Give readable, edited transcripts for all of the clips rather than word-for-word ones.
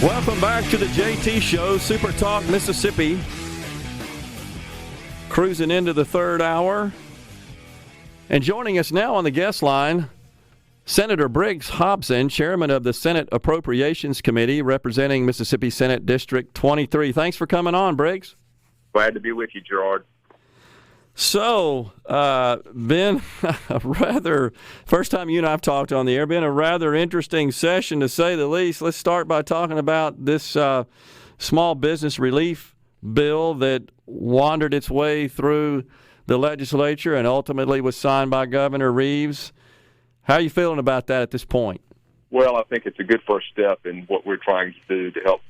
Welcome back to the JT Show, SuperTalk Mississippi. Cruising into the third hour. And joining us now on the guest line, Senator Briggs Hopson, chairman of the Senate Appropriations Committee, representing Mississippi Senate District 23. Thanks for coming on, Briggs. Glad to be with you, Gerard. So, been a rather, first time you and I have talked on the air, been a rather interesting session to say the least. Let's start by talking about this small business relief bill that wandered its way through the legislature and ultimately was signed by Governor Reeves. How are you feeling about that at this point? Well, I think it's a good first step in what we're trying to do to help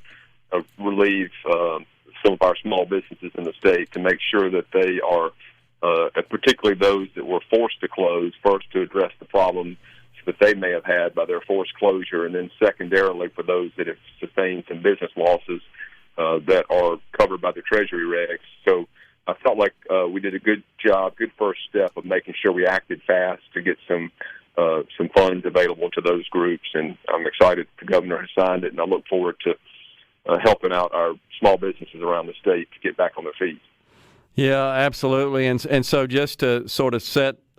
relieve some of our small businesses in the state, to make sure that they are, particularly those that were forced to close, first to address the problems that they may have had by their forced closure, and then secondarily for those that have sustained some business losses that are covered by the Treasury regs. So I felt like we did a good job, good first step of making sure we acted fast to get some funds available to those groups, and I'm excited the governor has signed it, and I look forward to helping out our small businesses around the state to get back on their feet. Yeah, absolutely. And so just to sort of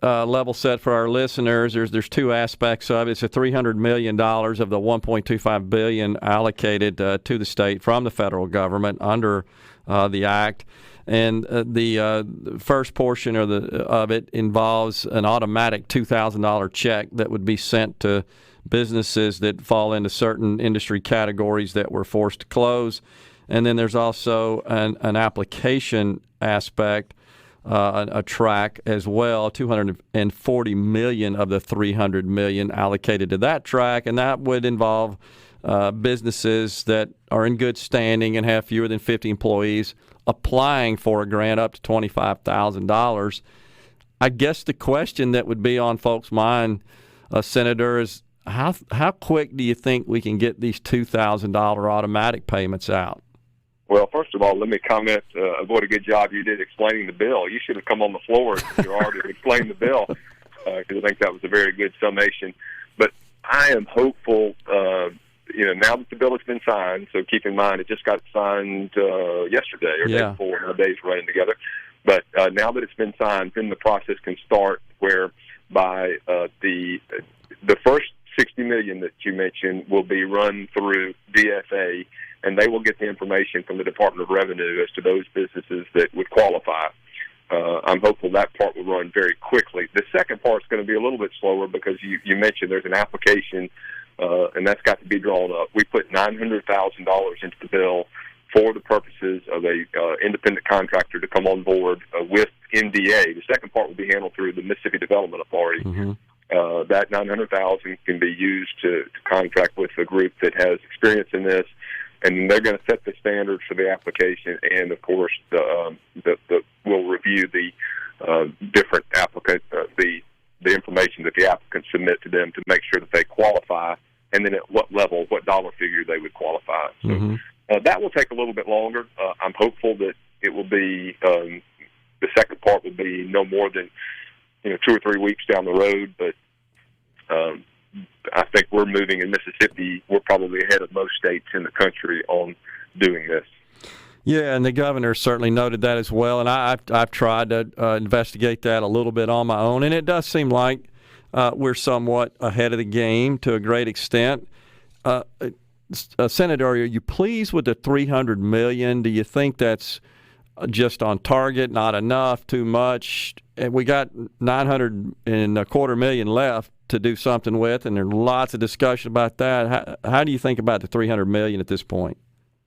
level set for our listeners, there's two aspects of it. It's a $300 million of the $1.25 billion allocated to the state from the federal government under the act. And the first portion of it involves an automatic $2,000 check that would be sent to businesses that fall into certain industry categories that were forced to close. And then there's also an application aspect, a track as well, $240 million of the $300 million allocated to that track, and that would involve businesses that are in good standing and have fewer than 50 employees applying for a grant up to $25,000. I guess the question that would be on folks' mind, Senator, is how quick do you think we can get these $2,000 automatic payments out? Well, first of all, let me comment what a good job you did explaining the bill. You should have come on the floor, Gerard, and explained the bill, because I think that was a very good summation. But I am hopeful, now that the bill has been signed, so keep in mind it just got signed yesterday or day before, my days running together. But now that it's been signed, then the process can start where by the first $60 million that you mentioned will be run through DFA, and they will get the information from the Department of Revenue as to those businesses that would qualify. I'm hopeful that part will run very quickly. The second part is going to be a little bit slower because you mentioned there's an application, and that's got to be drawn up. We put $900,000 into the bill for the purposes of a independent contractor to come on board with NDA. The second part will be handled through the Mississippi Development Authority. Mm-hmm. That $900,000 can be used to contract with a group that has experience in this, and they're going to set the standards for the application. And of course, we'll review the different applicants, the information that the applicants submit to them to make sure that they qualify, and then at what level, what dollar figure they would qualify. So that will take a little bit longer. I'm hopeful that it will be the second part will be no more than 2 or 3 weeks down the road, but I think we're moving in Mississippi. We're probably ahead of most states in the country on doing this. Yeah, and the governor certainly noted that as well, and I've tried to investigate that a little bit on my own, and it does seem like we're somewhat ahead of the game to a great extent. Senator, are you pleased with the $300 million? Do you think that's just on target, not enough, too much? And we got $925 million left to do something with, and there's lots of discussion about that. How do you think about the $300 million at this point?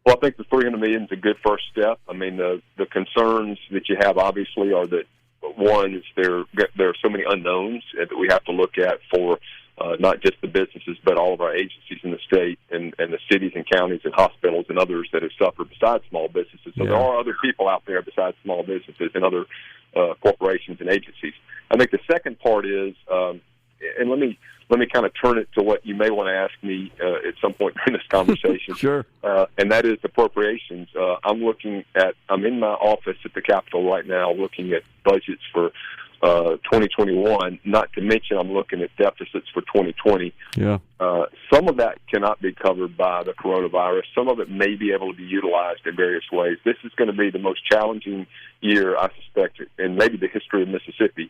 Well, I think the $300 million is a good first step. I mean, the concerns that you have obviously are that, one, is there are so many unknowns that we have to look at for not just the businesses, but all of our agencies in the state and the cities and counties and hospitals and others that have suffered besides small businesses. So there are other people out there besides small businesses and other corporations and agencies. I think the second part is, and let me kind of turn it to what you may want to ask me at some point during this conversation. Sure. And that is appropriations. I'm in my office at the Capitol right now looking at budgets for 2021, not to mention I'm looking at deficits for 2020. Yeah. Some of that cannot be covered by the coronavirus. Some of it may be able to be utilized in various ways. This is going to be the most challenging year, I suspect, in maybe the history of Mississippi,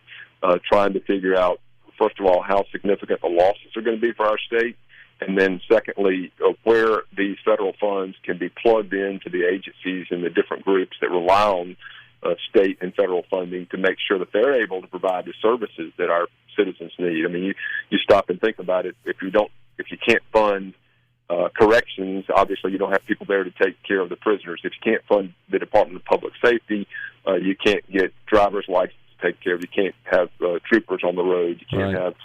trying to figure out, first of all, how significant the losses are going to be for our state, and then secondly, where these federal funds can be plugged into the agencies and the different groups that rely on state and federal funding to make sure that they're able to provide the services that our citizens need. I mean, you stop and think about it. If you can't fund corrections, obviously you don't have people there to take care of the prisoners. If you can't fund the Department of Public Safety, you can't get driver's license to take care of. You can't have troopers on the road. You can't have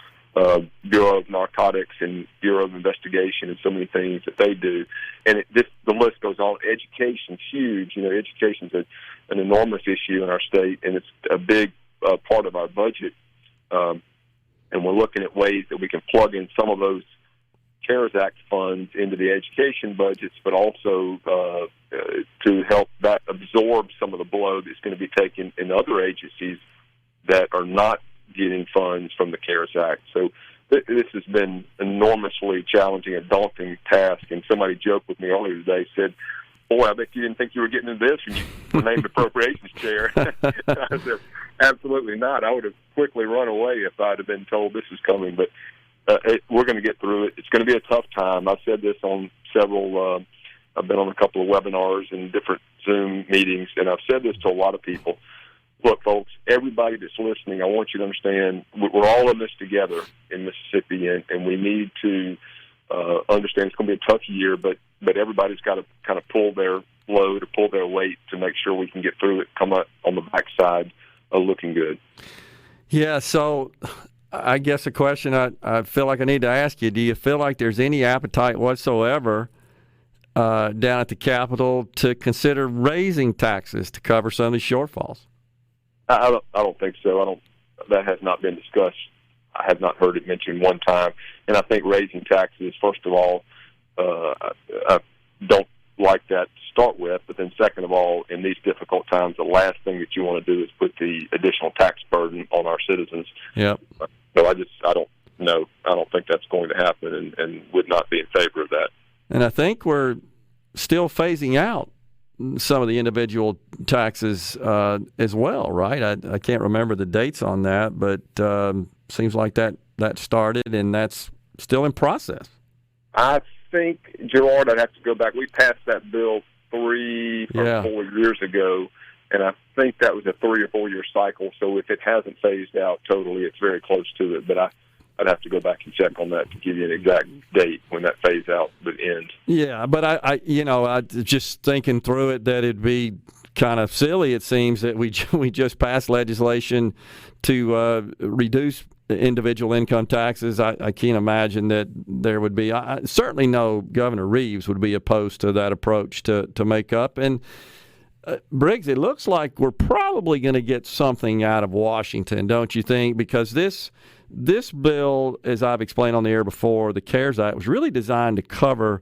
Bureau of Narcotics and Bureau of Investigation and so many things that they do. And the list goes on. Education's huge. You know, education's an enormous issue in our state, and it's a big part of our budget. And we're looking at ways that we can plug in some of those CARES Act funds into the education budgets, but also to help that absorb some of the blow that's going to be taken in other agencies that are not getting funds from the CARES Act. So this has been enormously challenging, a daunting task. And somebody joked with me earlier today, said, "Boy, I bet you didn't think you were getting into this when you were named Appropriations Chair." I said, "Absolutely not. I would have quickly run away if I'd have been told this is coming." But we're going to get through it. It's going to be a tough time. I've said this on several, I've been on a couple of webinars and different Zoom meetings, and I've said this to a lot of people. Look, folks, everybody that's listening, I want you to understand we're all in this together in Mississippi, and we need to understand it's going to be a tough year, but everybody's got to kind of pull their load or pull their weight to make sure we can get through it, come up on the backside looking good. Yeah, so I guess a question I feel like I need to ask you, do you feel like there's any appetite whatsoever down at the Capitol to consider raising taxes to cover some of these shortfalls? I don't think so. That has not been discussed. I have not heard it mentioned one time. And I think raising taxes, first of all, I don't like that to start with. But then second of all, in these difficult times, the last thing that you want to do is put the additional tax burden on our citizens. Yep. So I don't know. I don't think that's going to happen, and would not be in favor of that. And I think we're still phasing out some of the individual taxes as well, right? I can't remember the dates on that, but seems like that started, and that's still in process. I think, Gerard, I'd have to go back. We passed that bill 3 or 4 years ago, and I think that was a 3 or 4 year cycle. So if it hasn't phased out totally, it's very close to it. But I'd have to go back and check on that to give you an exact date when that phase out would end. Yeah, but I just thinking through it that it'd be kind of silly. It seems that we just passed legislation to reduce individual income taxes. I can't imagine that there would be. I certainly know Governor Reeves would be opposed to that approach to make up. And Briggs, it looks like we're probably going to get something out of Washington, don't you think? Because this bill, as I've explained on the air before, the CARES Act, was really designed to cover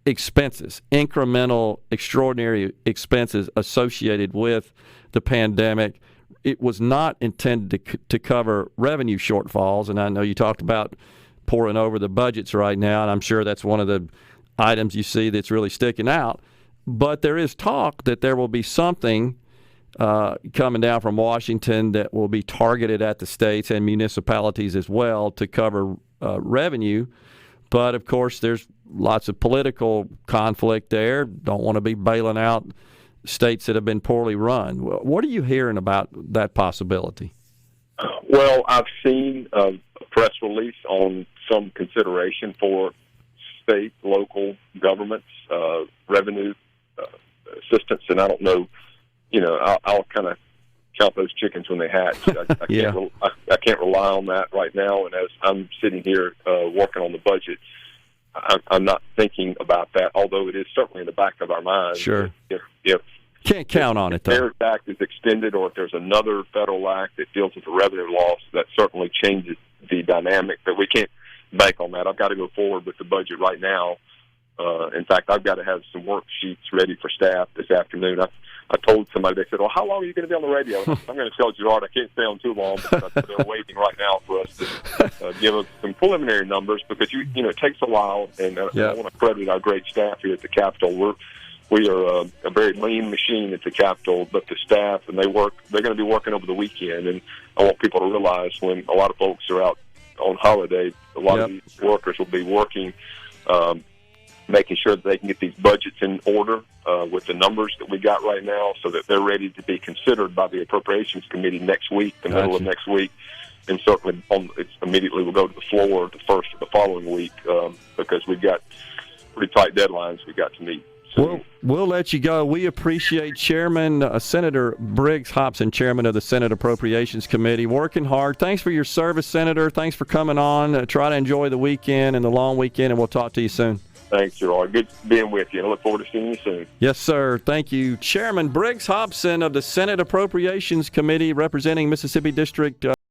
expenses, incremental, extraordinary expenses associated with the pandemic. It was not intended to cover revenue shortfalls, and I know you talked about pouring over the budgets right now, and I'm sure that's one of the items you see that's really sticking out. But there is talk that there will be something coming down from Washington that will be targeted at the states and municipalities as well to cover revenue. But, of course, there's lots of political conflict there. Don't want to be bailing out states that have been poorly run. What are you hearing about that possibility? Well, I've seen a press release on some consideration for state, local governments, revenue assistance, and I don't know, I'll kind of count those chickens when they hatch. I can't rely on that right now, and as I'm sitting here working on the budget, I'm not thinking about that, although it is certainly in the back of our minds. Sure. If can't count on it, though. If the CARES Act is extended, or if there's another federal act that deals with the revenue loss, that certainly changes the dynamic, but we can't bank on that. I've got to go forward with the budget right now. In fact, I've got to have some worksheets ready for staff this afternoon. I told somebody, they said, well, how long are you going to be on the radio? I'm going to tell Gerard I can't stay on too long because they're waiting right now for us to give us some preliminary numbers because, it takes a while, and I want to credit our great staff here at the Capitol. We are a very lean machine at the Capitol, but the staff, and they're going to be working over the weekend, and I want people to realize when a lot of folks are out on holiday, a lot of these workers will be working, making sure that they can get these budgets in order with the numbers that we got right now so that they're ready to be considered by the Appropriations Committee next week, the middle of next week. And certainly immediately we'll go to the floor the first of the following week because we've got pretty tight deadlines we got to meet. We'll let you go. We appreciate Senator Briggs Hopson, Chairman of the Senate Appropriations Committee, working hard. Thanks for your service, Senator. Thanks for coming on. Try to enjoy the weekend and the long weekend, and we'll talk to you soon. Thanks, Gerard. Good being with you. I look forward to seeing you soon. Yes, sir. Thank you. Chairman Briggs Hopson of the Senate Appropriations Committee representing Mississippi District